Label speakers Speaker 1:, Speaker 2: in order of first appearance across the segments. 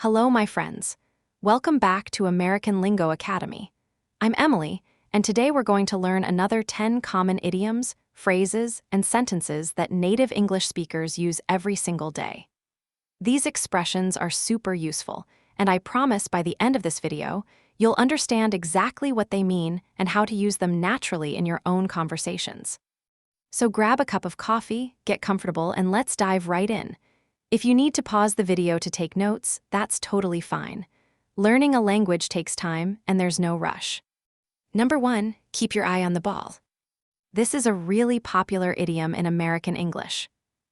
Speaker 1: Hello, my friends. Welcome back to American Lingo Academy. I'm Emily, and today we're going to learn another 10 common idioms, phrases, and sentences that native English speakers use every single day. These expressions are super useful, and I promise by the end of this video, you'll understand exactly what they mean and how to use them naturally in your own conversations. So grab a cup of coffee, get comfortable, and let's dive right in. If you need to pause the video to take notes, that's totally fine. Learning a language takes time, and there's no rush. Number 1, keep your eye on the ball. This is a really popular idiom in American English.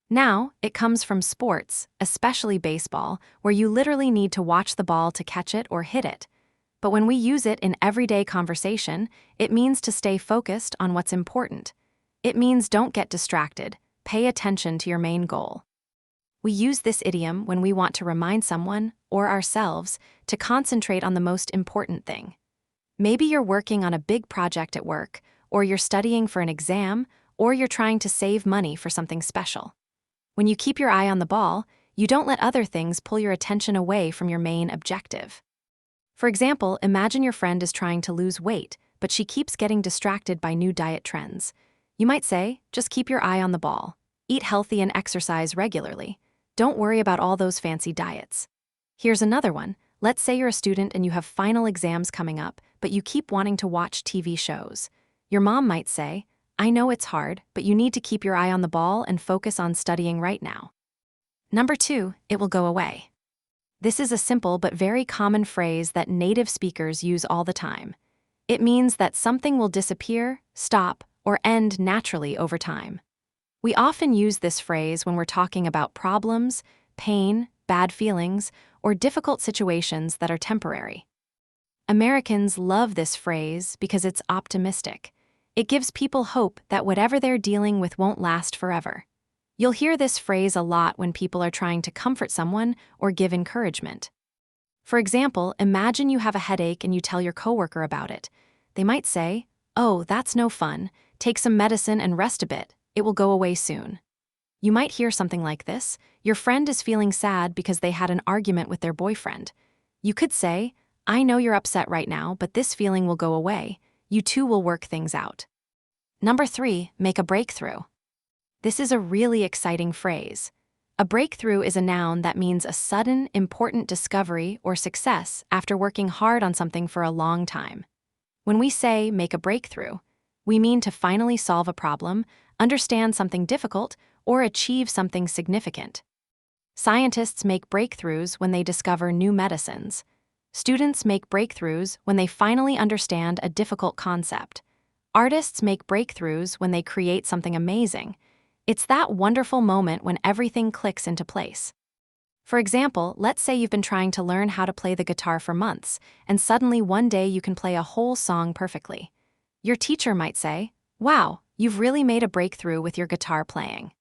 Speaker 1: Now, it comes from sports, especially baseball, where you literally need to watch the ball to catch it or hit it. But when we use it in everyday conversation, it means to stay focused on what's important. It means don't get distracted, pay attention to your main goal. We use this idiom when we want to remind someone, or ourselves, to concentrate on the most important thing. Maybe you're working on a big project at work, or you're studying for an exam, or you're trying to save money for something special. When you keep your eye on the ball, you don't let other things pull your attention away from your main objective. For example, imagine your friend is trying to lose weight, but she keeps getting distracted by new diet trends. You might say, just keep your eye on the ball. Eat healthy and exercise regularly. Don't worry about all those fancy diets. Here's another one. Let's say you're a student and you have final exams coming up, but you keep wanting to watch TV shows. Your mom might say, I know it's hard, but you need to keep your eye on the ball and focus on studying right now. Number 2, it will go away. This is a simple but very common phrase that native speakers use all the time. It means that something will disappear, stop, or end naturally over time. We often use this phrase when we're talking about problems, pain, bad feelings, or difficult situations that are temporary. Americans love this phrase because it's optimistic. It gives people hope that whatever they're dealing with won't last forever. You'll hear this phrase a lot when people are trying to comfort someone or give encouragement. For example, imagine you have a headache and you tell your coworker about it. They might say, "Oh, that's no fun. Take some medicine and rest a bit. It will go away soon." You might hear something like this. Your friend is feeling sad because they had an argument with their boyfriend. You could say, I know you're upset right now, but this feeling will go away. You two will work things out. Number 3, make a breakthrough. This is a really exciting phrase. A breakthrough is a noun that means a sudden, important discovery or success after working hard on something for a long time. When we say make a breakthrough, we mean to finally solve a problem, understand something difficult, or achieve something significant. Scientists make breakthroughs when they discover new medicines. Students make breakthroughs when they finally understand a difficult concept. Artists make breakthroughs when they create something amazing. It's that wonderful moment when everything clicks into place. For example, let's say you've been trying to learn how to play the guitar for months, and suddenly one day you can play a whole song perfectly. Your teacher might say, "Wow, you've really made a breakthrough with your guitar playing."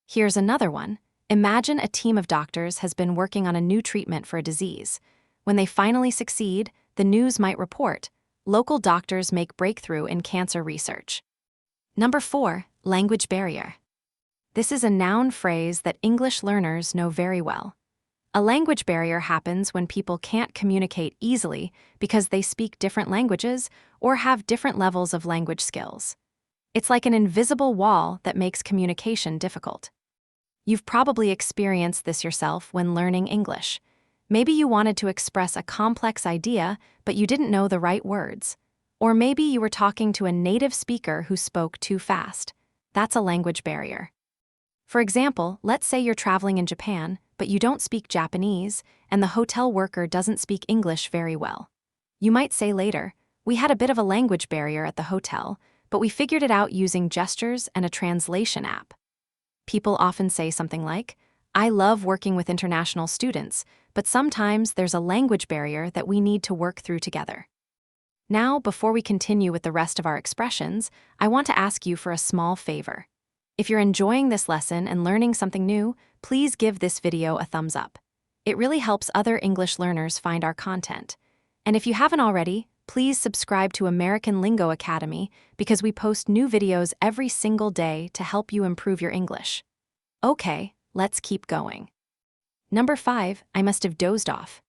Speaker 1: Here's another one. Imagine a team of doctors has been working on a new treatment for a disease. When they finally succeed, the news might report, local doctors make breakthrough in cancer research. Number 4, language barrier. This is a noun phrase that English learners know very well. A language barrier happens when people can't communicate easily because they speak different languages or have different levels of language skills. It's like an invisible wall that makes communication difficult. You've probably experienced this yourself when learning English. Maybe you wanted to express a complex idea, but you didn't know the right words. Or maybe you were talking to a native speaker who spoke too fast. That's a language barrier. For example, let's say you're traveling in Japan, but you don't speak Japanese, and the hotel worker doesn't speak English very well. You might say later, "We had a bit of a language barrier at the hotel, but we figured it out using gestures and a translation app." People often say something like, "I love working with international students, but sometimes there's a language barrier that we need to work through together." Now, before we continue with the rest of our expressions, I want to ask you for a small favor. If you're enjoying this lesson and learning something new, please give this video a thumbs up. It really helps other English learners find our content. And if you haven't already, please subscribe to American Lingo Academy because we post new videos every single day to help you improve your English. Okay, let's keep going. Number 5, I must have dozed off.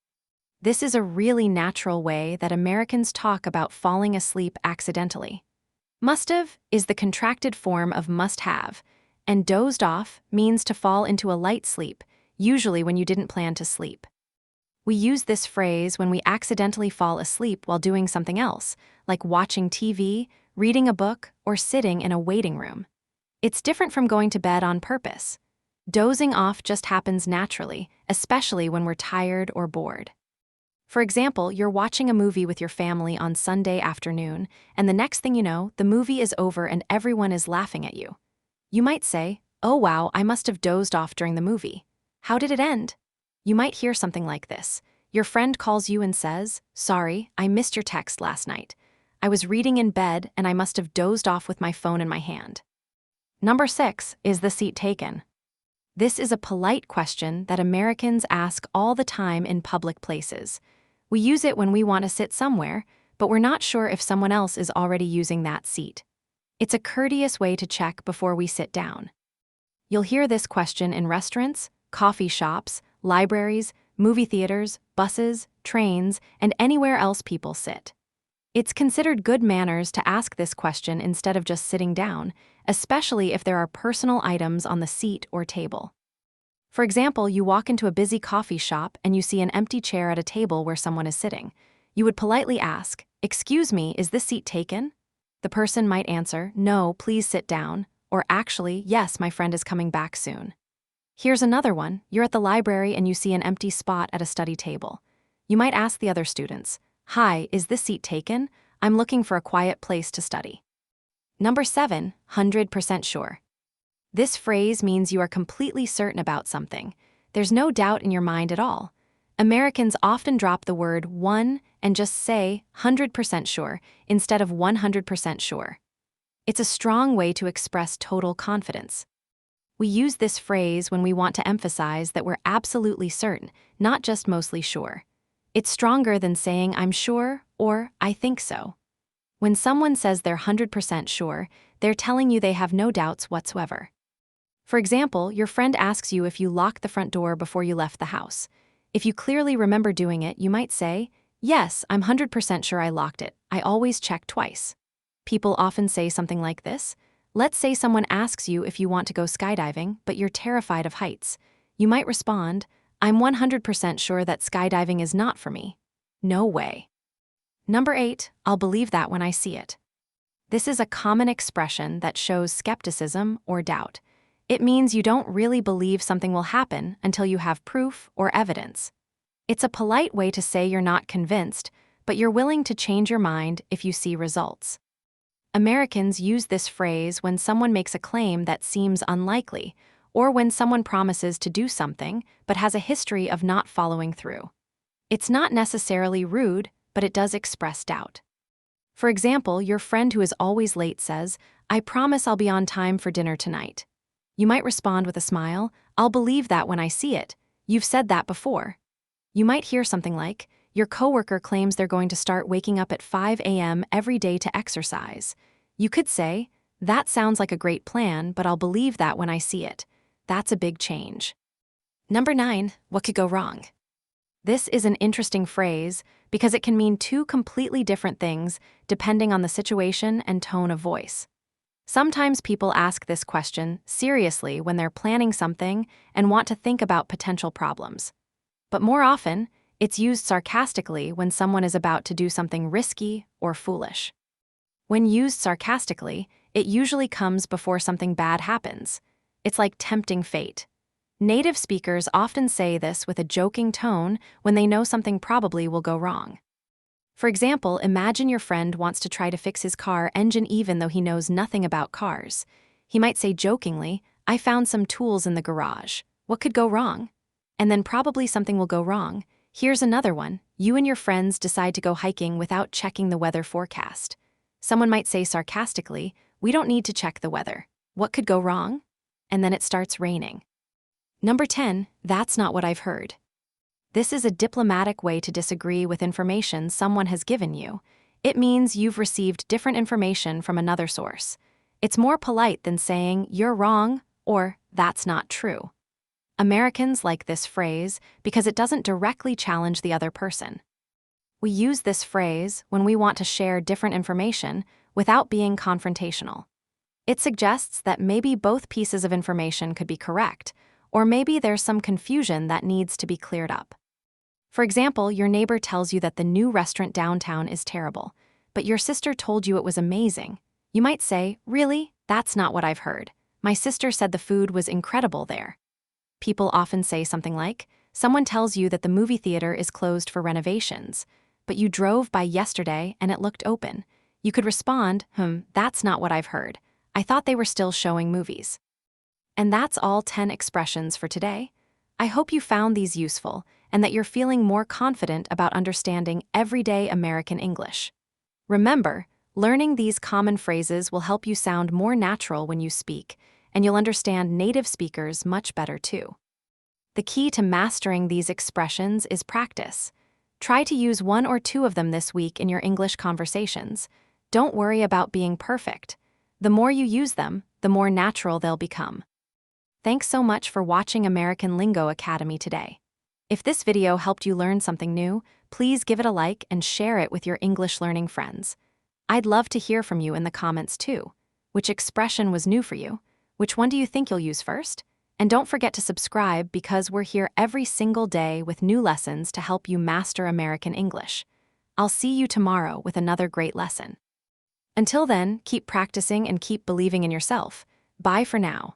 Speaker 1: This is a really natural way that Americans talk about falling asleep accidentally. Must've is the contracted form of must have, and dozed off means to fall into a light sleep, usually when you didn't plan to sleep. We use this phrase when we accidentally fall asleep while doing something else, like watching TV, reading a book, or sitting in a waiting room. It's different from going to bed on purpose. Dozing off just happens naturally, especially when we're tired or bored. For example, you're watching a movie with your family on Sunday afternoon, and the next thing you know, the movie is over and everyone is laughing at you. You might say, "Oh wow, I must have dozed off during the movie. How did it end?" You might hear something like this. Your friend calls you and says, "Sorry, I missed your text last night. I was reading in bed and I must have dozed off with my phone in my hand." Number 6 is the seat taken. This is a polite question that Americans ask all the time in public places. We use it when we want to sit somewhere, but we're not sure if someone else is already using that seat. It's a courteous way to check before we sit down. You'll hear this question in restaurants, coffee shops, libraries, movie theaters, buses, trains, and anywhere else people sit. It's considered good manners to ask this question instead of just sitting down, especially if there are personal items on the seat or table. For example, you walk into a busy coffee shop and you see an empty chair at a table where someone is sitting. You would politely ask, "Excuse me, is this seat taken?" The person might answer, "No, please sit down," or "Actually, yes, my friend is coming back soon." Here's another one. You're at the library and you see an empty spot at a study table. You might ask the other students, "Hi, is this seat taken? I'm looking for a quiet place to study." Number 7, 100% sure. This phrase means you are completely certain about something. There's no doubt in your mind at all. Americans often drop the word one and just say 100% sure instead of 100% sure. It's a strong way to express total confidence. We use this phrase when we want to emphasize that we're absolutely certain, not just mostly sure. It's stronger than saying "I'm sure" or "I think so." When someone says they're 100% sure, they're telling you they have no doubts whatsoever. For example, your friend asks you if you locked the front door before you left the house. If you clearly remember doing it, you might say, "Yes, I'm 100% sure I locked it. I always check twice." People often say something like this. Let's say someone asks you if you want to go skydiving, but you're terrified of heights. You might respond, "I'm 100% sure that skydiving is not for me. No way." Number 8, I'll believe that when I see it. This is a common expression that shows skepticism or doubt. It means you don't really believe something will happen until you have proof or evidence. It's a polite way to say you're not convinced, but you're willing to change your mind if you see results. Americans use this phrase when someone makes a claim that seems unlikely, or when someone promises to do something but has a history of not following through. It's not necessarily rude, but it does express doubt. For example, your friend who is always late says, "I promise I'll be on time for dinner tonight." You might respond with a smile, "I'll believe that when I see it. You've said that before." You might hear something like, your coworker claims they're going to start waking up at 5 a.m. every day to exercise. You could say, "That sounds like a great plan, but I'll believe that when I see it." That's a big change. Number 9, what could go wrong? This is an interesting phrase because it can mean two completely different things depending on the situation and tone of voice. Sometimes people ask this question seriously when they're planning something and want to think about potential problems. But more often, it's used sarcastically when someone is about to do something risky or foolish. When used sarcastically, it usually comes before something bad happens. It's like tempting fate. Native speakers often say this with a joking tone when they know something probably will go wrong. For example, imagine your friend wants to try to fix his car engine even though he knows nothing about cars. He might say jokingly, "I found some tools in the garage. What could go wrong?" And then probably something will go wrong. Here's another one. You and your friends decide to go hiking without checking the weather forecast. Someone might say sarcastically, "We don't need to check the weather. What could go wrong?" And then it starts raining. Number 10, that's not what I've heard. This is a diplomatic way to disagree with information someone has given you. It means you've received different information from another source. It's more polite than saying, "You're wrong," or "That's not true." Americans like this phrase because it doesn't directly challenge the other person. We use this phrase when we want to share different information without being confrontational. It suggests that maybe both pieces of information could be correct, or maybe there's some confusion that needs to be cleared up. For example, your neighbor tells you that the new restaurant downtown is terrible, but your sister told you it was amazing. You might say, "Really? That's not what I've heard. My sister said the food was incredible there." People often say something like, someone tells you that the movie theater is closed for renovations, but you drove by yesterday and it looked open. You could respond, that's not what I've heard. I thought they were still showing movies. And that's all 10 expressions for today. I hope you found these useful and that you're feeling more confident about understanding everyday American English. Remember, learning these common phrases will help you sound more natural when you speak, and you'll understand native speakers much better too. The key to mastering these expressions is practice. Try to use one or two of them this week in your English conversations. Don't worry about being perfect. The more you use them, the more natural they'll become. Thanks so much for watching American Lingo Academy today. If this video helped you learn something new, please give it a like and share it with your English learning friends. I'd love to hear from you in the comments too. Which expression was new for you? Which one do you think you'll use first? And don't forget to subscribe because we're here every single day with new lessons to help you master American English. I'll see you tomorrow with another great lesson. Until then, keep practicing and keep believing in yourself. Bye for now.